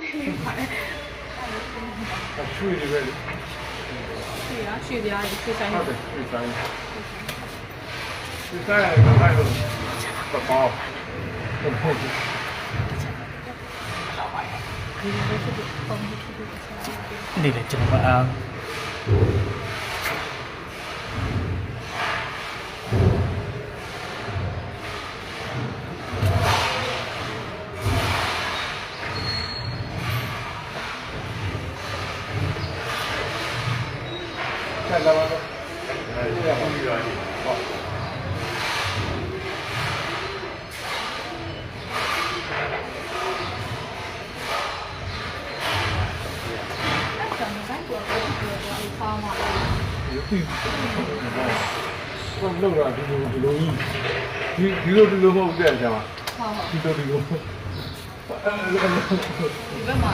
ရွှေတွေပဲလေ ရွှေပြားရွှေဆိုင် ဟုတ်တယ်ရွှေဆိုင်ရွှေဆိုင်ကအဲ့လိုတော့ဟုတ်တယ် ဒီလေကျွန်တော်အား ဆက်လာပါတော့ဒီကပြီးတော့ဟုတ် တော့လောက်တာဒီလိုကြီးဒီလိုမဟုတ်တဲ့ဆရာမ ဟုတ်ဟုတ် ဒီလို ဒီဘက်မှာ